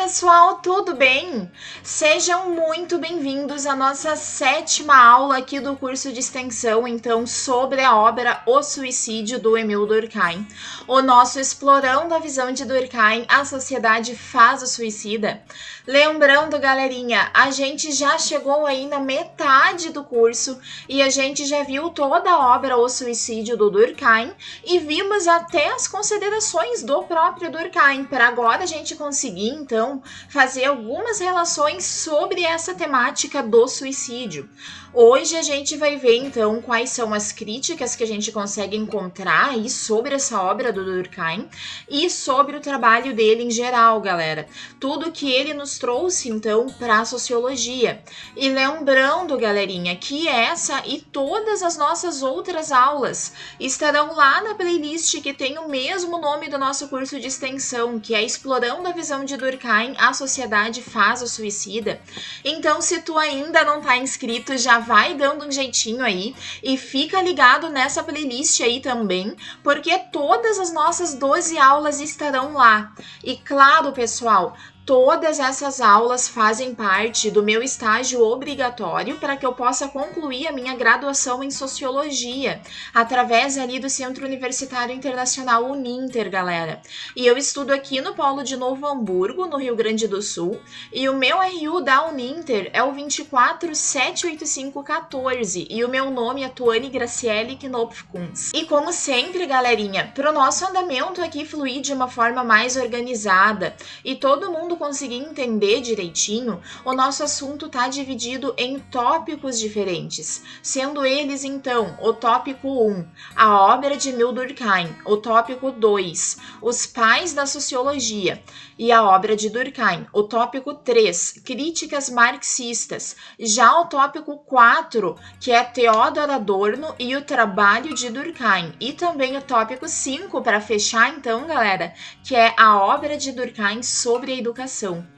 pessoal, tudo bem? Sejam muito bem-vindos à nossa 7ª aula aqui do curso de extensão, então, sobre a obra O Suicídio, do Émile Durkheim. O nosso Explorando a Visão de Durkheim, A Sociedade Faz o Suicida. Lembrando, galerinha, a gente já chegou aí na metade do curso e a gente já viu toda a obra O Suicídio, do Durkheim, e vimos até as considerações do próprio Durkheim, para agora a gente conseguir, então, fazer algumas relações sobre essa temática do suicídio. Hoje a gente vai ver, então, quais são as críticas que a gente consegue encontrar aí sobre essa obra do Durkheim e sobre o trabalho dele em geral, galera. Tudo que ele nos trouxe, então, para a sociologia. E lembrando, galerinha, que essa e todas as nossas outras aulas estarão lá na playlist que tem o mesmo nome do nosso curso de extensão, que é Explorando a Visão de Durkheim, A Sociedade Faz o Suicida. Então, se tu ainda não tá inscrito, já vai dando um jeitinho aí e fica ligado nessa playlist aí também, porque todas as nossas 12 aulas estarão lá. E claro, pessoal, todas essas aulas fazem parte do meu estágio obrigatório para que eu possa concluir a minha graduação em Sociologia, através ali do Centro Universitário Internacional Uninter, galera. E eu estudo aqui no Polo de Novo Hamburgo, no Rio Grande do Sul, e o meu RU da Uninter é o 2478514, e o meu nome é Tuane Graciele Knopfkunz. E como sempre, galerinha, para o nosso andamento aqui fluir de uma forma mais organizada e todo mundo conseguir entender direitinho, o nosso assunto está dividido em tópicos diferentes, sendo eles, então, o tópico 1, a obra de Émile Durkheim, o tópico 2, os pais da sociologia e a obra de Durkheim, o tópico 3, críticas marxistas, já o tópico 4, que é Theodor Adorno e o trabalho de Durkheim, e também o tópico 5, para fechar então, galera, que é a obra de Durkheim sobre a educação.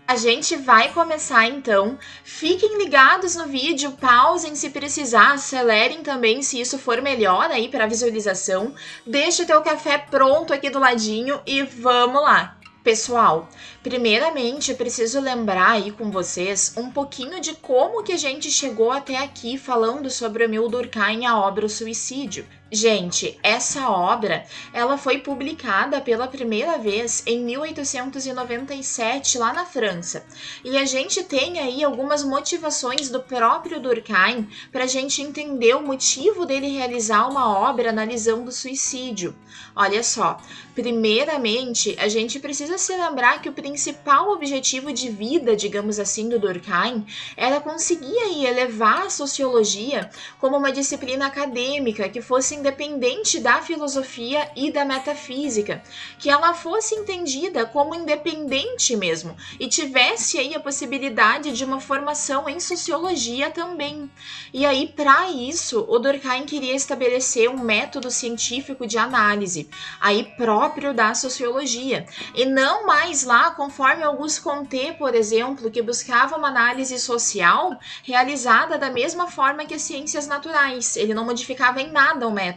A gente vai começar então, fiquem ligados no vídeo, pausem se precisar, acelerem também se isso for melhor aí para a visualização, deixa o teu café pronto aqui do ladinho e vamos lá! Pessoal, primeiramente eu preciso lembrar aí com vocês um pouquinho de como que a gente chegou até aqui falando sobre o Émile Durkheim, a obra O Suicídio. Gente, essa obra, ela foi publicada pela primeira vez em 1897, lá na França. E a gente tem aí algumas motivações do próprio Durkheim para a gente entender o motivo dele realizar uma obra analisando o suicídio. Olha só, primeiramente, a gente precisa se lembrar que o principal objetivo de vida, digamos assim, do Durkheim era conseguir aí elevar a sociologia como uma disciplina acadêmica que fosse independente da filosofia e da metafísica, que ela fosse entendida como independente mesmo e tivesse aí a possibilidade de uma formação em sociologia também. E aí, para isso, o Durkheim queria estabelecer um método científico de análise, aí próprio da sociologia, e não mais lá conforme Auguste Comte, por exemplo, que buscava uma análise social realizada da mesma forma que as ciências naturais. Ele não modificava em nada o método.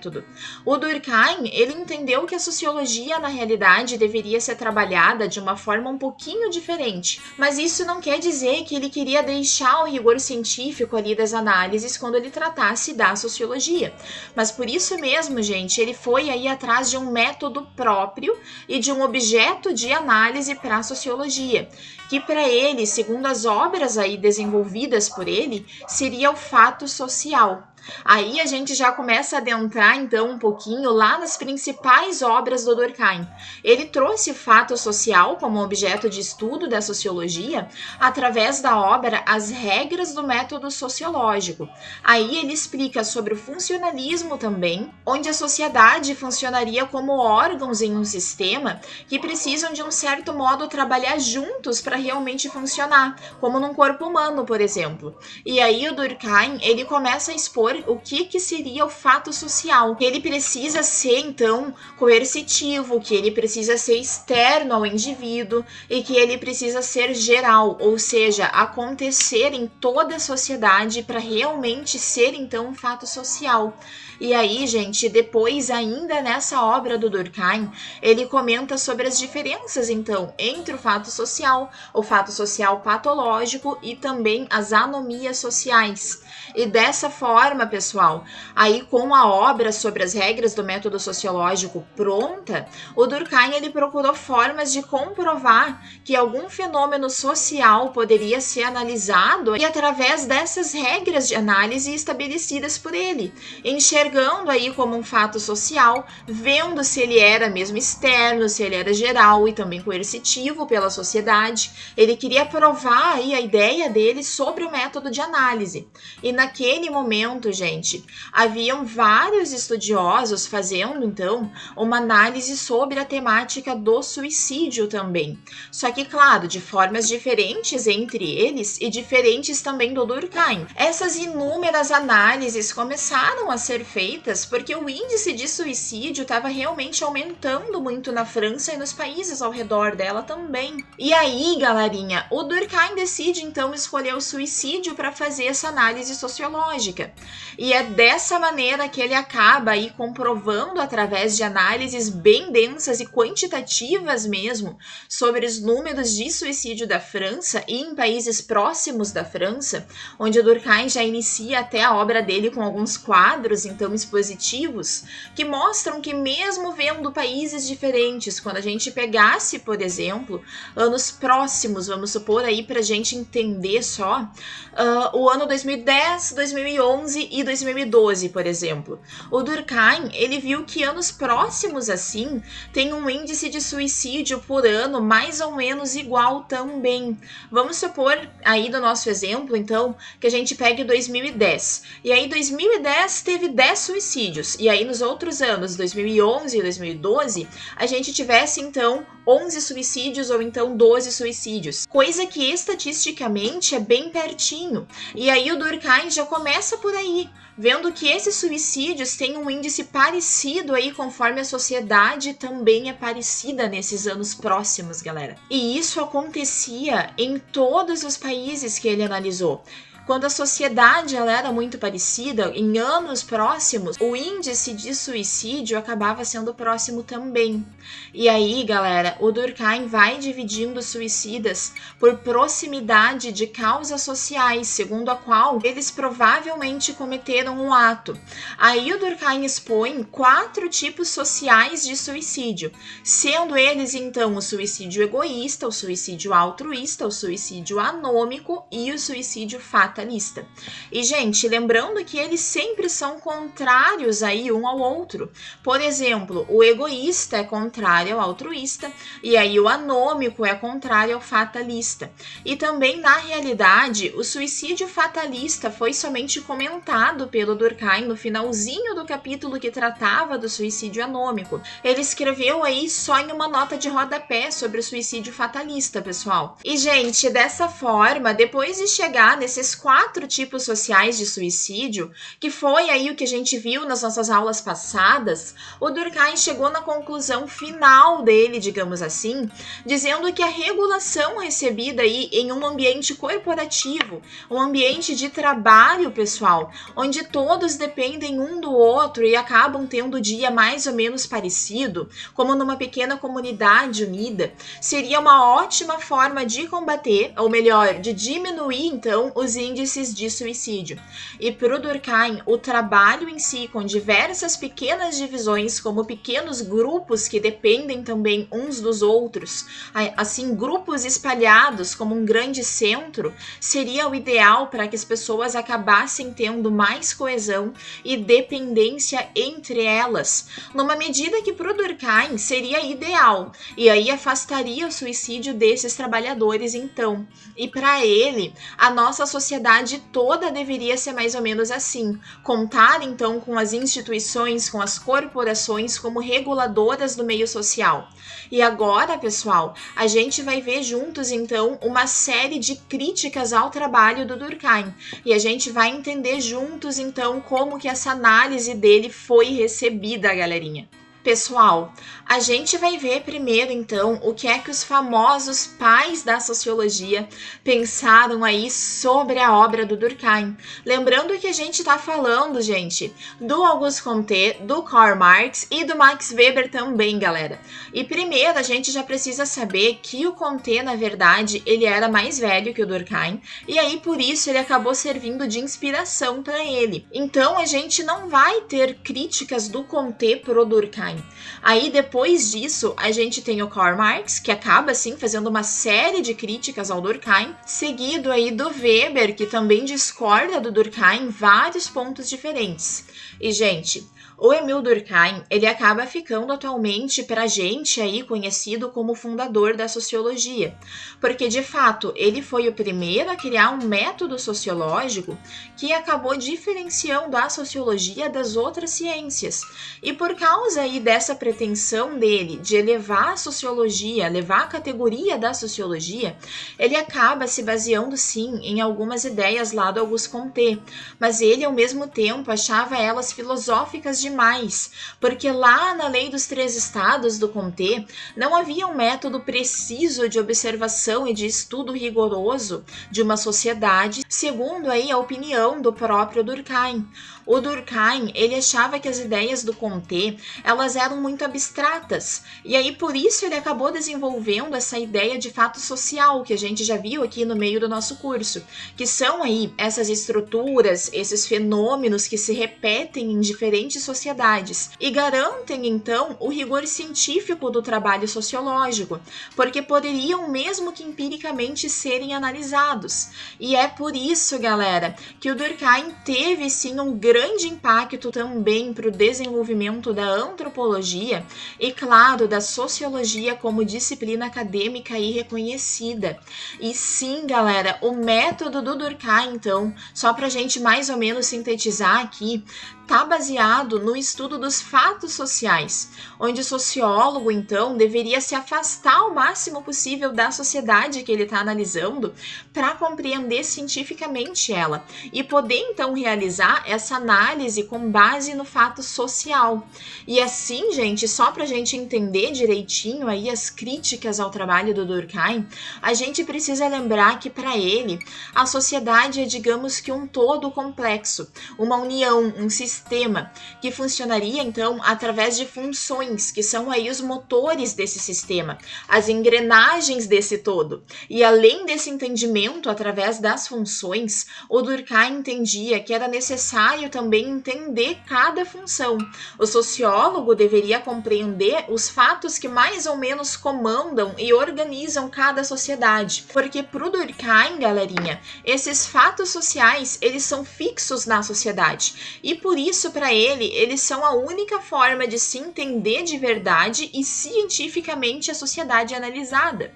O Durkheim, ele entendeu que a sociologia, na realidade, deveria ser trabalhada de uma forma um pouquinho diferente, mas isso não quer dizer que ele queria deixar o rigor científico ali das análises quando ele tratasse da sociologia. Mas por isso mesmo, gente, ele foi aí atrás de um método próprio e de um objeto de análise para a sociologia, que para ele, segundo as obras aí desenvolvidas por ele, seria o fato social. Aí a gente já começa a adentrar então um pouquinho lá nas principais obras do Durkheim. Ele trouxe o fato social como objeto de estudo da sociologia através da obra As Regras do Método Sociológico. Aí ele explica sobre o funcionalismo também, onde a sociedade funcionaria como órgãos em um sistema que precisam de um certo modo trabalhar juntos para realmente funcionar, como num corpo humano, por exemplo. E aí o Durkheim, ele começa a expor o que seria o fato social, que ele precisa ser, então, coercitivo, que ele precisa ser externo ao indivíduo e que ele precisa ser geral, ou seja, acontecer em toda a sociedade para realmente ser, então, um fato social. E aí, gente, depois ainda nessa obra do Durkheim, ele comenta sobre as diferenças, então, entre o fato social patológico e também as anomias sociais. E dessa forma, pessoal, aí com a obra sobre as regras do método sociológico pronta, o Durkheim ele procurou formas de comprovar que algum fenômeno social poderia ser analisado e através dessas regras de análise estabelecidas por ele, enxergando aí como um fato social, vendo se ele era mesmo externo, se ele era geral e também coercitivo pela sociedade. Ele queria provar aí a ideia dele sobre o método de análise. E naquele momento, gente, haviam vários estudiosos fazendo, então, uma análise sobre a temática do suicídio também. Só que, claro, de formas diferentes entre eles e diferentes também do Durkheim. Essas inúmeras análises começaram a ser feitas porque o índice de suicídio estava realmente aumentando muito na França e nos países ao redor dela também. E aí, galerinha, o Durkheim decide então escolher o suicídio para fazer essa análise sociológica. E é dessa maneira que ele acaba aí comprovando através de análises bem densas e quantitativas mesmo sobre os números de suicídio da França e em países próximos da França, onde o Durkheim já inicia até a obra dele com alguns quadros então expositivos que mostram que mesmo vendo países diferentes, quando a gente pegasse, por exemplo, anos próximos, vamos supor aí para a gente entender só, o ano 2010, 2011 e 2012, por exemplo. O Durkheim, ele viu que anos próximos assim, tem um índice de suicídio por ano mais ou menos igual também. Vamos supor aí do nosso exemplo, então, que a gente pegue 2010. E aí 2010 teve 10 suicídios. E aí nos outros anos, 2011 e 2012, a gente tivesse então 11 suicídios ou então 12 suicídios. Coisa que estatisticamente é bem pertinho. E aí o Durkheim já começa por aí, vendo que esses suicídios têm um índice parecido aí conforme a sociedade também é parecida nesses anos próximos, galera. E isso acontecia em todos os países que ele analisou. Quando a sociedade ela era muito parecida, em anos próximos, o índice de suicídio acabava sendo próximo também. E aí, galera, o Durkheim vai dividindo os suicidas por proximidade de causas sociais, segundo a qual eles provavelmente cometeram um ato. Aí o Durkheim expõe 4 tipos sociais de suicídio, sendo eles, então, o suicídio egoísta, o suicídio altruísta, o suicídio anômico e o suicídio fatalista. E, gente, lembrando que eles sempre são contrários aí um ao outro. Por exemplo, o egoísta é contrário ao altruísta e aí o anômico é contrário ao fatalista. E também, na realidade, o suicídio fatalista foi somente comentado pelo Durkheim no finalzinho do capítulo que tratava do suicídio anômico. Ele escreveu aí só em uma nota de rodapé sobre o suicídio fatalista, pessoal. E, gente, dessa forma, depois de chegar nesses 4 tipos sociais de suicídio, que foi aí o que a gente viu nas nossas aulas passadas, o Durkheim chegou na conclusão final dele, digamos assim, dizendo que a regulação recebida aí em um ambiente corporativo, um ambiente de trabalho, pessoal, onde todos dependem um do outro e acabam tendo o dia mais ou menos parecido, como numa pequena comunidade unida, seria uma ótima forma de combater, ou melhor, de diminuir então os índices de suicídio. E para o Durkheim, o trabalho em si, com diversas pequenas divisões, como pequenos grupos que dependem também uns dos outros, assim, grupos espalhados como um grande centro, seria o ideal para que as pessoas acabassem tendo mais coesão e dependência entre elas, numa medida que para o Durkheim seria ideal, e aí afastaria o suicídio desses trabalhadores então. E para ele, a nossa sociedade toda deveria ser mais ou menos assim, contar então com as instituições, com as corporações como reguladoras do meio social. E agora, pessoal, a gente vai ver juntos então uma série de críticas ao trabalho do Durkheim, e a gente vai entender juntos então como que essa análise dele foi recebida, galerinha. Pessoal, a gente vai ver primeiro, então, o que é que os famosos pais da sociologia pensaram aí sobre a obra do Durkheim. Lembrando que a gente está falando, gente, do Auguste Comte, do Karl Marx e do Max Weber também, galera. E primeiro, a gente já precisa saber que o Comte, na verdade, ele era mais velho que o Durkheim, e aí, por isso, ele acabou servindo de inspiração para ele. Então, a gente não vai ter críticas do Comte pro Durkheim. Aí, depois disso, a gente tem o Karl Marx, que acaba, assim, fazendo uma série de críticas ao Durkheim, seguido aí do Weber, que também discorda do Durkheim em vários pontos diferentes. E, gente, o Emil Durkheim, ele acaba ficando atualmente pra gente aí conhecido como o fundador da sociologia, porque de fato ele foi o primeiro a criar um método sociológico que acabou diferenciando a sociologia das outras ciências. E por causa aí dessa pretensão dele de elevar a sociologia, levar a categoria da sociologia, ele acaba se baseando sim em algumas ideias lá do Auguste Comte, mas ele ao mesmo tempo achava elas filosóficas demais, porque lá na Lei dos Três Estados do Comte não havia um método preciso de observação e de estudo rigoroso de uma sociedade, segundo aí a opinião do próprio Durkheim. O Durkheim, ele achava que as ideias do Comte, elas eram muito abstratas, e aí por isso ele acabou desenvolvendo essa ideia de fato social, que a gente já viu aqui no meio do nosso curso, que são aí essas estruturas, esses fenômenos que se repetem em diferentes sociedades, e garantem então o rigor científico do trabalho sociológico, porque poderiam mesmo que empiricamente serem analisados. E é por isso, galera, que o Durkheim teve sim um grande impacto também para o desenvolvimento da antropologia e, claro, da sociologia como disciplina acadêmica e reconhecida. E sim, galera, o método do Durkheim, então, só para a gente mais ou menos sintetizar aqui, está baseado no estudo dos fatos sociais, onde o sociólogo, então, deveria se afastar o máximo possível da sociedade que ele está analisando para compreender cientificamente ela e poder, então, realizar essa análise com base no fato social. E assim, gente, só para a gente entender direitinho aí as críticas ao trabalho do Durkheim, a gente precisa lembrar que, para ele, a sociedade é, digamos que, um todo complexo, uma união, um sistema que funcionaria então através de funções, que são aí os motores desse sistema, as engrenagens desse todo. E além desse entendimento através das funções, o Durkheim entendia que era necessário também entender cada função. O sociólogo deveria compreender os fatos que mais ou menos comandam e organizam cada sociedade, porque para o Durkheim, galerinha, esses fatos sociais, eles são fixos na sociedade, e por isso, para ele, eles são a única forma de se entender de verdade e cientificamente a sociedade analisada.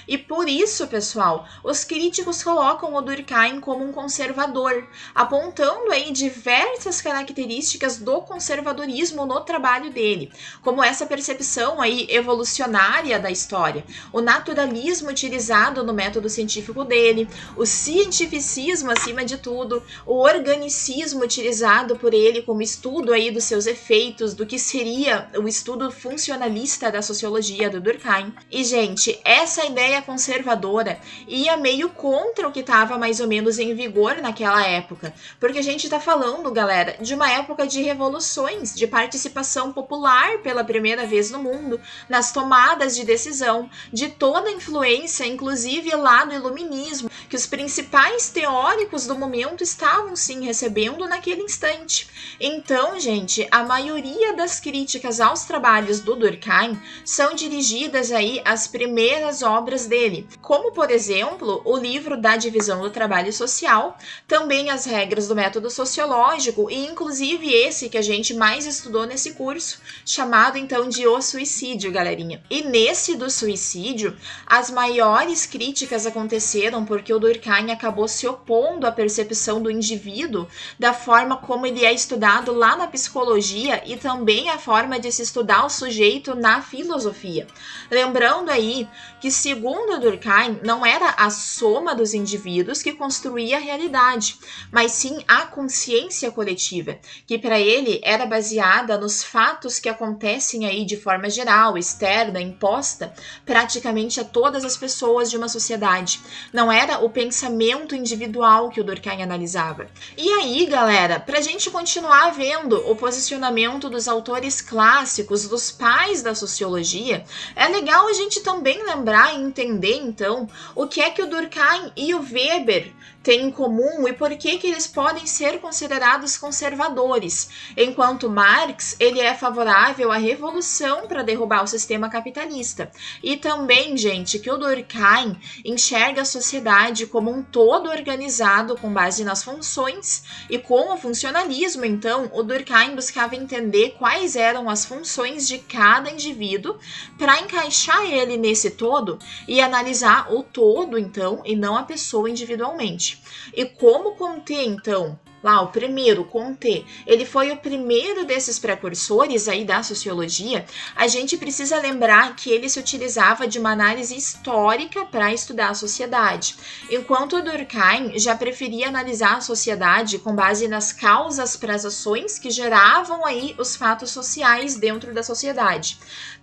E por isso, pessoal, os críticos colocam o Durkheim como um conservador, apontando aí diversas características do conservadorismo no trabalho dele, como essa percepção aí evolucionária da história, o naturalismo utilizado no método científico dele, o cientificismo acima de tudo, o organicismo utilizado por ele como estudo aí dos seus efeitos, do que seria o estudo funcionalista da sociologia do Durkheim. E, gente, essa ideia conservadora ia meio contra o que estava mais ou menos em vigor naquela época, porque a gente está falando, galera, de uma época de revoluções, de participação popular pela primeira vez no mundo, nas tomadas de decisão, de toda a influência, inclusive lá do iluminismo, que os principais teóricos do momento estavam sim recebendo naquele instante. Então, gente, a maioria das críticas aos trabalhos do Durkheim são dirigidas aí às primeiras obras dele, como, por exemplo, o livro da divisão do trabalho social, também as regras do método sociológico e, inclusive, esse que a gente mais estudou nesse curso, chamado, então, de O Suicídio, galerinha. E nesse do suicídio, as maiores críticas aconteceram porque o Durkheim acabou se opondo à percepção do indivíduo da forma como ele é estudado lá na psicologia e também a forma de se estudar o sujeito na filosofia. Lembrando aí que se Segundo Durkheim, não era a soma dos indivíduos que construía a realidade, mas sim a consciência coletiva, que para ele era baseada nos fatos que acontecem aí de forma geral, externa, imposta praticamente a todas as pessoas de uma sociedade. Não era o pensamento individual que o Durkheim analisava. E aí, galera, para a gente continuar vendo o posicionamento dos autores clássicos, dos pais da sociologia, é legal a gente também lembrar e entender, então, o que é que o Durkheim e o Weber têm em comum e por que eles podem ser considerados conservadores, enquanto Marx ele é favorável à revolução para derrubar o sistema capitalista. E também, gente, que o Durkheim enxerga a sociedade como um todo organizado com base nas funções, e com o funcionalismo, então, o Durkheim buscava entender quais eram as funções de cada indivíduo para encaixar ele nesse todo e analisar o todo, então, e não a pessoa individualmente. E como Comte, então, lá, o primeiro, Comte, ele foi o primeiro desses precursores aí da sociologia, a gente precisa lembrar que ele se utilizava de uma análise histórica para estudar a sociedade, enquanto Durkheim já preferia analisar a sociedade com base nas causas para as ações que geravam aí os fatos sociais dentro da sociedade.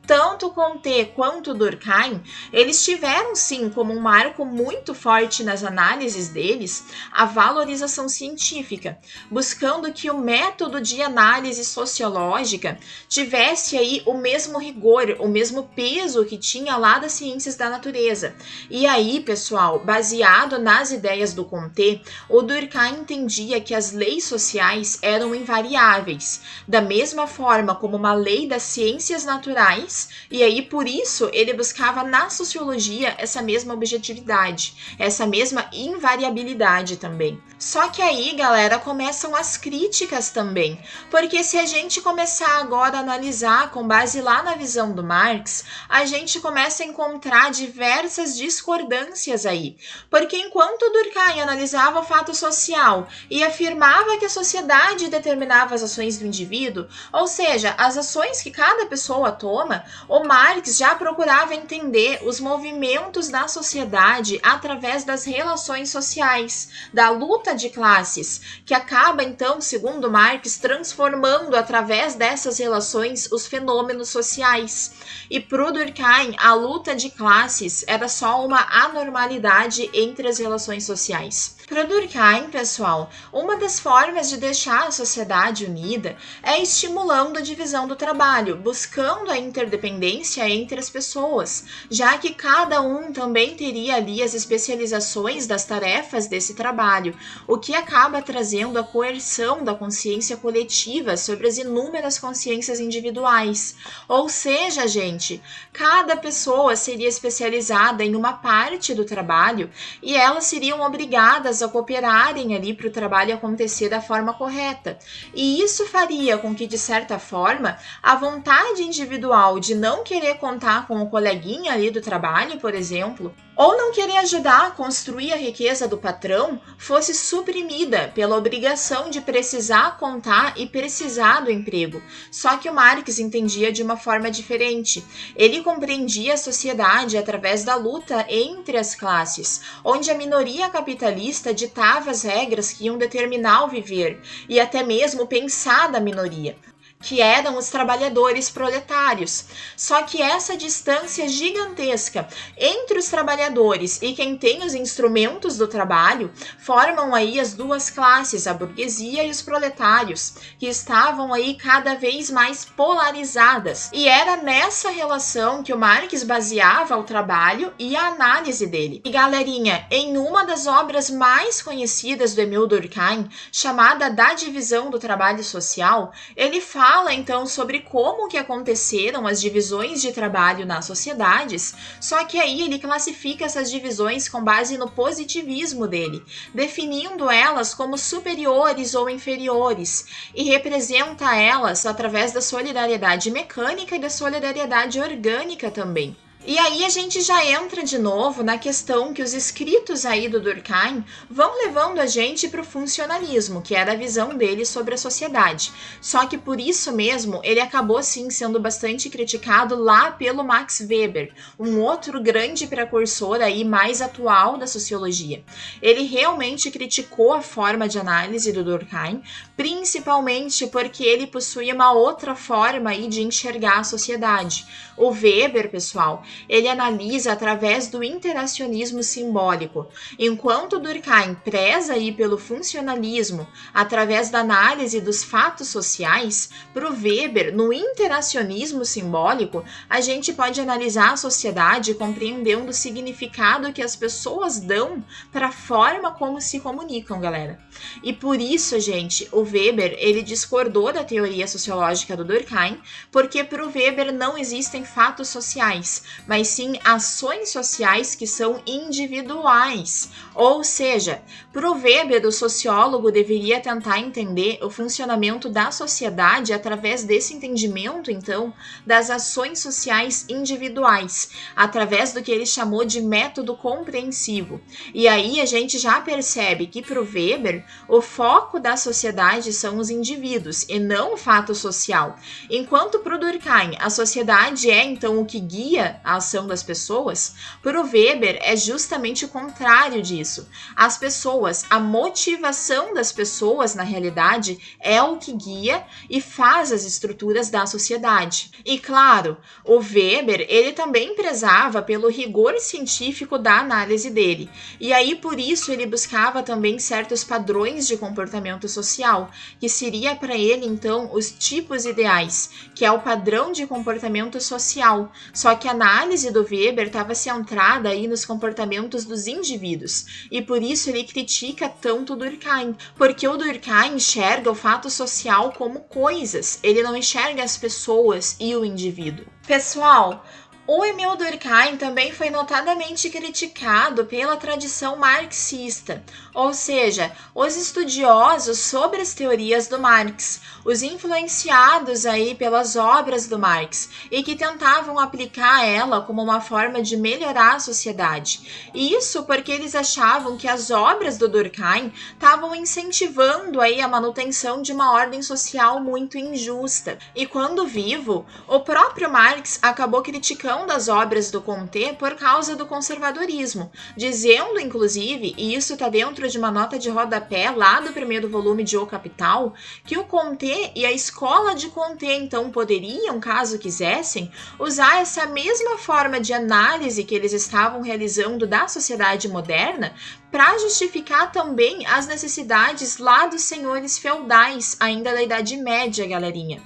Tanto Comte quanto Durkheim, eles tiveram sim como um marco muito forte nas análises deles a valorização científica, buscando que o método de análise sociológica tivesse aí o mesmo rigor, o mesmo peso que tinha lá das ciências da natureza. E aí, pessoal, baseado nas ideias do Comte, o Durkheim entendia que as leis sociais eram invariáveis, da mesma forma como uma lei das ciências naturais, e aí por isso ele buscava na sociologia essa mesma objetividade, essa mesma invariabilidade também. Só que aí, galera, começam as críticas também, porque se a gente começar agora a analisar com base lá na visão do Marx, a gente começa a encontrar diversas discordâncias aí, porque enquanto Durkheim analisava o fato social e afirmava que a sociedade determinava as ações do indivíduo, ou seja, as ações que cada pessoa toma, o Marx já procurava entender os movimentos da sociedade através das relações sociais, da luta de classes, que acaba então, segundo Marx, transformando através dessas relações os fenômenos sociais. E para o Durkheim, a luta de classes era só uma anormalidade entre as relações sociais. Para Durkheim, pessoal, uma das formas de deixar a sociedade unida é estimulando a divisão do trabalho, buscando a interdependência entre as pessoas, já que cada um também teria ali as especializações das tarefas desse trabalho, o que acaba trazendo a coerção da consciência coletiva sobre as inúmeras consciências individuais. Ou seja, gente, cada pessoa seria especializada em uma parte do trabalho e elas seriam obrigadas a cooperarem ali para o trabalho acontecer da forma correta. E isso faria com que, de certa forma, a vontade individual de não querer contar com o coleguinha ali do trabalho, por exemplo, ou não querer ajudar a construir a riqueza do patrão, fosse suprimida pela obrigação de precisar contar e precisar do emprego. Só que o Marx entendia de uma forma diferente. Ele compreendia a sociedade através da luta entre as classes, onde a minoria capitalista ditava as regras que iam determinar o viver, e até mesmo pensar da minoria, que eram os trabalhadores proletários. Só que essa distância gigantesca entre os trabalhadores e quem tem os instrumentos do trabalho formam aí as duas classes, a burguesia e os proletários, que estavam aí cada vez mais polarizadas. E era nessa relação que o Marx baseava o trabalho e a análise dele. E galerinha, em uma das obras mais conhecidas do Emile Durkheim, chamada Da Divisão do Trabalho Social, ele fala então sobre como que aconteceram as divisões de trabalho nas sociedades, só que aí ele classifica essas divisões com base no positivismo dele, definindo elas como superiores ou inferiores, e representa elas através da solidariedade mecânica e da solidariedade orgânica também. E aí a gente já entra de novo na questão que os escritos aí do Durkheim vão levando a gente para o funcionalismo, que era a visão dele sobre a sociedade. Só que por isso mesmo ele acabou sim sendo bastante criticado lá pelo Max Weber, um outro grande precursor aí mais atual da sociologia. Ele realmente criticou a forma de análise do Durkheim, principalmente porque ele possuía uma outra forma aí de enxergar a sociedade. O Weber, pessoal, ele analisa através do interacionismo simbólico, enquanto Durkheim preza aí pelo funcionalismo através da análise dos fatos sociais. Para o Weber, no interacionismo simbólico, a gente pode analisar a sociedade compreendendo o significado que as pessoas dão para a forma como se comunicam, galera. E por isso, gente, o Weber, ele discordou da teoria sociológica do Durkheim, porque para o Weber não existem fatos sociais, mas sim ações sociais que são individuais. Ou seja, para o Weber, o sociólogo deveria tentar entender o funcionamento da sociedade através desse entendimento, então, das ações sociais individuais, através do que ele chamou de método compreensivo. E aí a gente já percebe que para o Weber, o foco da sociedade são os indivíduos e não o fato social. Enquanto para o Durkheim a sociedade é então o que guia a ação das pessoas, para o Weber é justamente o contrário disso. As pessoas, a motivação das pessoas na realidade é o que guia e faz as estruturas da sociedade. E claro, o Weber, ele também prezava pelo rigor científico da análise dele. E aí por isso ele buscava também certos padrões de comportamento social, que seria para ele então os tipos ideais, que é o padrão de comportamento social. Só que a análise do Weber estava centrada aí nos comportamentos dos indivíduos, e por isso ele critica tanto o Durkheim, porque o Durkheim enxerga o fato social como coisas, ele não enxerga as pessoas e o indivíduo. Pessoal, o Emil Durkheim também foi notadamente criticado pela tradição marxista, ou seja, os estudiosos sobre as teorias do Marx, os influenciados aí pelas obras do Marx e que tentavam aplicar ela como uma forma de melhorar a sociedade. E isso porque eles achavam que as obras do Durkheim estavam incentivando aí a manutenção de uma ordem social muito injusta. E quando vivo, o próprio Marx acabou criticando das obras do Comte por causa do conservadorismo, dizendo, inclusive, e isso está dentro de uma nota de rodapé lá do primeiro volume de O Capital, que o Comte e a escola de Comte, então, poderiam, caso quisessem, usar essa mesma forma de análise que eles estavam realizando da sociedade moderna para justificar também as necessidades lá dos senhores feudais, ainda da Idade Média, galerinha.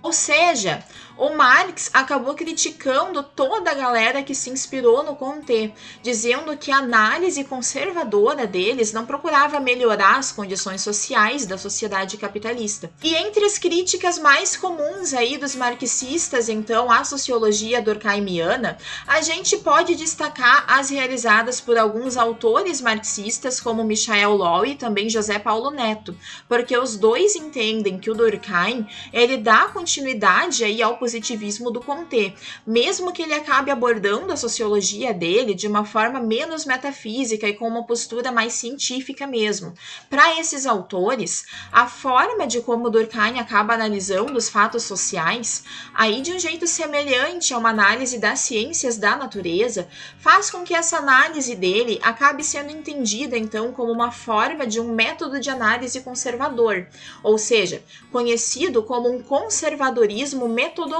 Ou seja, o Marx acabou criticando toda a galera que se inspirou no Comte, dizendo que a análise conservadora deles não procurava melhorar as condições sociais da sociedade capitalista. E entre as críticas mais comuns aí dos marxistas, então, à sociologia durkheimiana, a gente pode destacar as realizadas por alguns autores marxistas, como Michael Law e também José Paulo Neto, porque os dois entendem que o Durkheim, ele dá continuidade aí ao positivismo do Comte, mesmo que ele acabe abordando a sociologia dele de uma forma menos metafísica e com uma postura mais científica mesmo. Para esses autores, a forma de como Durkheim acaba analisando os fatos sociais, aí de um jeito semelhante a uma análise das ciências da natureza, faz com que essa análise dele acabe sendo entendida então como uma forma de um método de análise conservador, ou seja, conhecido como um conservadorismo metodológico,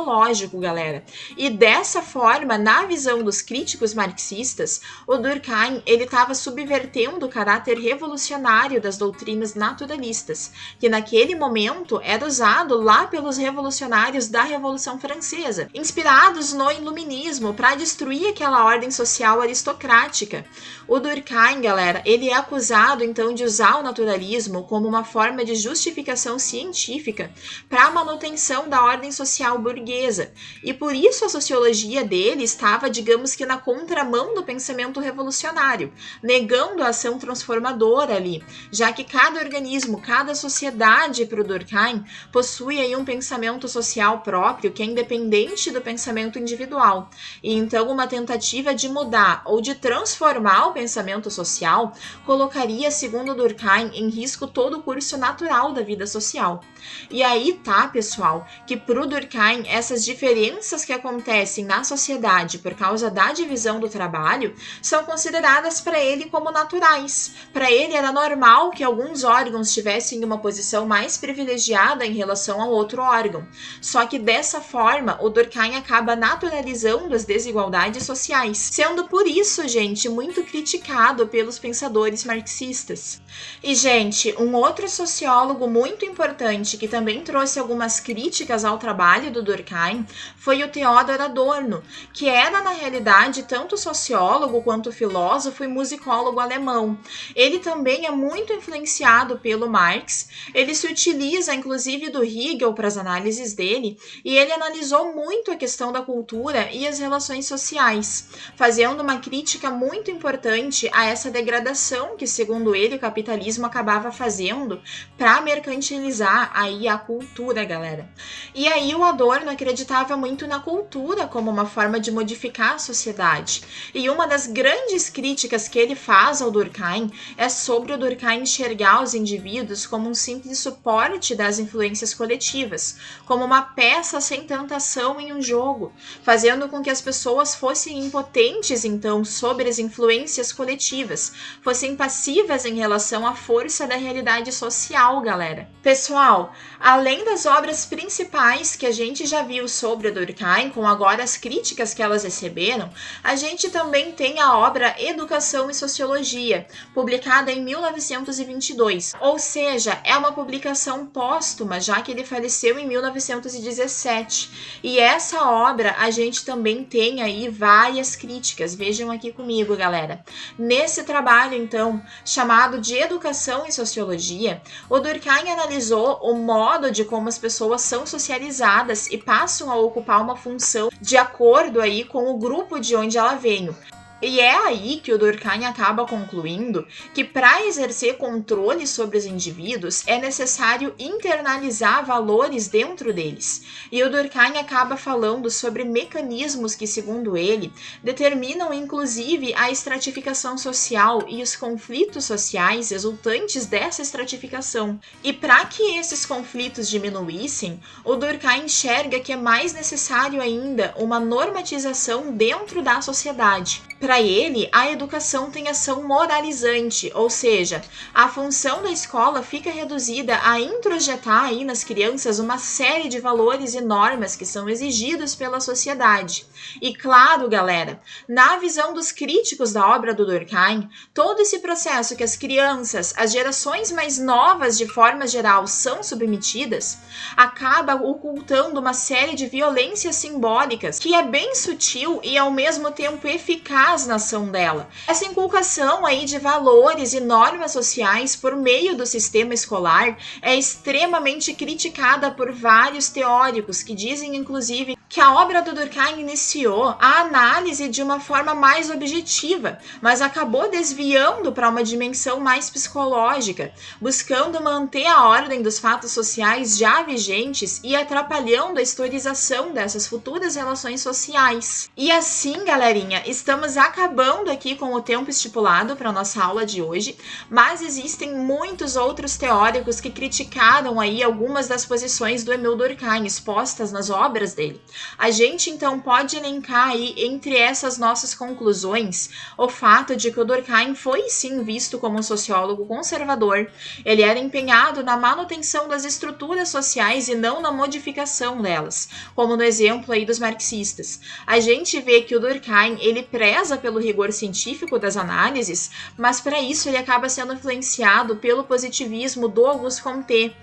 galera. E dessa forma, na visão dos críticos marxistas, o Durkheim ele estava subvertendo o caráter revolucionário das doutrinas naturalistas, que naquele momento era usado lá pelos revolucionários da Revolução Francesa, inspirados no iluminismo para destruir aquela ordem social aristocrática. O Durkheim, galera, ele é acusado então de usar o naturalismo como uma forma de justificação científica para a manutenção da ordem social burguesa, e por isso a sociologia dele estava, digamos que, na contramão do pensamento revolucionário, negando a ação transformadora ali, já que cada organismo, cada sociedade para o Durkheim possui aí um pensamento social próprio que é independente do pensamento individual, e então uma tentativa de mudar ou de transformar o pensamento social colocaria, segundo Durkheim, em risco todo o curso natural da vida social. E aí tá, pessoal, que pro Durkheim essas diferenças que acontecem na sociedade por causa da divisão do trabalho são consideradas para ele como naturais. Para ele era normal que alguns órgãos tivessem uma posição mais privilegiada em relação ao outro órgão. Só que dessa forma, o Durkheim acaba naturalizando as desigualdades sociais, sendo por isso, gente, muito criticado pelos pensadores marxistas. E, gente, um outro sociólogo muito importante que também trouxe algumas críticas ao trabalho do Durkheim foi o Theodor Adorno, que era, na realidade, tanto sociólogo quanto filósofo e musicólogo alemão. Ele também é muito influenciado pelo Marx, ele se utiliza, inclusive, do Hegel para as análises dele, e ele analisou muito a questão da cultura e as relações sociais, fazendo uma crítica muito importante a essa degradação que, segundo ele, o capitalismo acabava fazendo para mercantilizar aí a cultura, galera. E aí o Adorno acreditava muito na cultura como uma forma de modificar a sociedade. E uma das grandes críticas que ele faz ao Durkheim é sobre o Durkheim enxergar os indivíduos como um simples suporte das influências coletivas, como uma peça sem tentação em um jogo, fazendo com que as pessoas fossem impotentes, então, sobre as influências coletivas, fossem passivas em relação à força da realidade social, galera. Pessoal, além das obras principais que a gente já viu sobre o Durkheim, com agora as críticas que elas receberam, a gente também tem a obra Educação e Sociologia, publicada em 1922, ou seja, é uma publicação póstuma, já que ele faleceu em 1917. E essa obra a gente também tem aí várias críticas, vejam aqui comigo, galera. Nesse trabalho, então, chamado de Educação e Sociologia, o Durkheim analisou o modo de como as pessoas são socializadas e passam a ocupar uma função de acordo aí com o grupo de onde ela veio. E é aí que o Durkheim acaba concluindo que para exercer controle sobre os indivíduos é necessário internalizar valores dentro deles. E o Durkheim acaba falando sobre mecanismos que, segundo ele, determinam inclusive a estratificação social e os conflitos sociais resultantes dessa estratificação. E para que esses conflitos diminuíssem, o Durkheim enxerga que é mais necessário ainda uma normatização dentro da sociedade. Para ele, a educação tem ação moralizante, ou seja, a função da escola fica reduzida a introjetar aí nas crianças uma série de valores e normas que são exigidos pela sociedade. E claro, galera, na visão dos críticos da obra do Durkheim, todo esse processo que as crianças, as gerações mais novas de forma geral, são submetidas, acaba ocultando uma série de violências simbólicas que é bem sutil e ao mesmo tempo eficaz na ação dela. Essa inculcação aí de valores e normas sociais por meio do sistema escolar é extremamente criticada por vários teóricos que dizem, inclusive, que a obra do Durkheim iniciou a análise de uma forma mais objetiva, mas acabou desviando para uma dimensão mais psicológica, buscando manter a ordem dos fatos sociais já vigentes e atrapalhando a historização dessas futuras relações sociais. E assim, galerinha, estamos acabando aqui com o tempo estipulado para nossa aula de hoje, mas existem muitos outros teóricos que criticaram aí algumas das posições do Emil Durkheim expostas nas obras dele. A gente então pode elencar aí entre essas nossas conclusões o fato de que o Durkheim foi sim visto como um sociólogo conservador, ele era empenhado na manutenção das estruturas sociais e não na modificação delas, como no exemplo aí dos marxistas. A gente vê que o Durkheim, ele preza pelo rigor científico das análises, mas para isso ele acaba sendo influenciado pelo positivismo do Auguste Comte,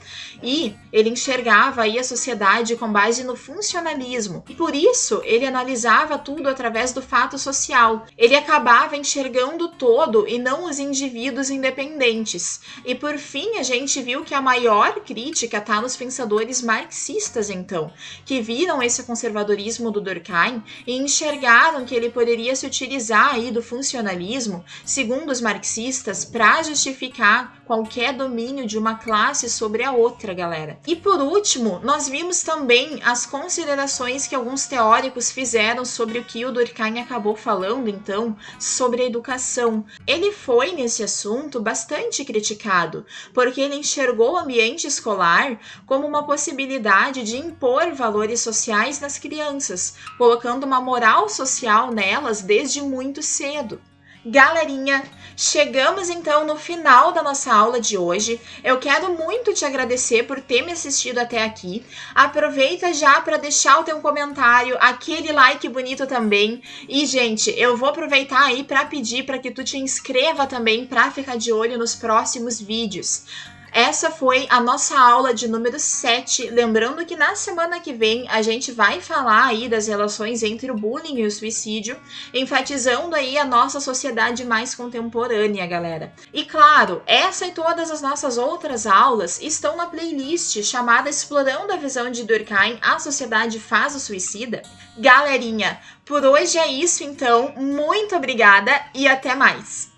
e ele enxergava aí a sociedade com base no funcionalismo, mesmo. E por isso, ele analisava tudo através do fato social. Ele acabava enxergando o todo e não os indivíduos independentes. E por fim, a gente viu que a maior crítica está nos pensadores marxistas, então, que viram esse conservadorismo do Durkheim e enxergaram que ele poderia se utilizar aí do funcionalismo, segundo os marxistas, para justificar qualquer domínio de uma classe sobre a outra, galera. E por último, nós vimos também as considerações que alguns teóricos fizeram sobre o que o Durkheim acabou falando, então, sobre a educação. Ele foi, nesse assunto, bastante criticado, porque ele enxergou o ambiente escolar como uma possibilidade de impor valores sociais nas crianças, colocando uma moral social nelas desde muito cedo. Galerinha, chegamos então no final da nossa aula de hoje. Eu quero muito te agradecer por ter me assistido até aqui. Aproveita já para deixar o teu comentário, aquele like bonito também. E, gente, eu vou aproveitar aí para pedir para que tu te inscreva também para ficar de olho nos próximos vídeos. Essa foi a nossa aula de número 7, lembrando que na semana que vem a gente vai falar aí das relações entre o bullying e o suicídio, enfatizando aí a nossa sociedade mais contemporânea, galera. E claro, essa e todas as nossas outras aulas estão na playlist chamada Explorando a Visão de Durkheim, A Sociedade Faz o Suicida. Galerinha, por hoje é isso então, muito obrigada e até mais!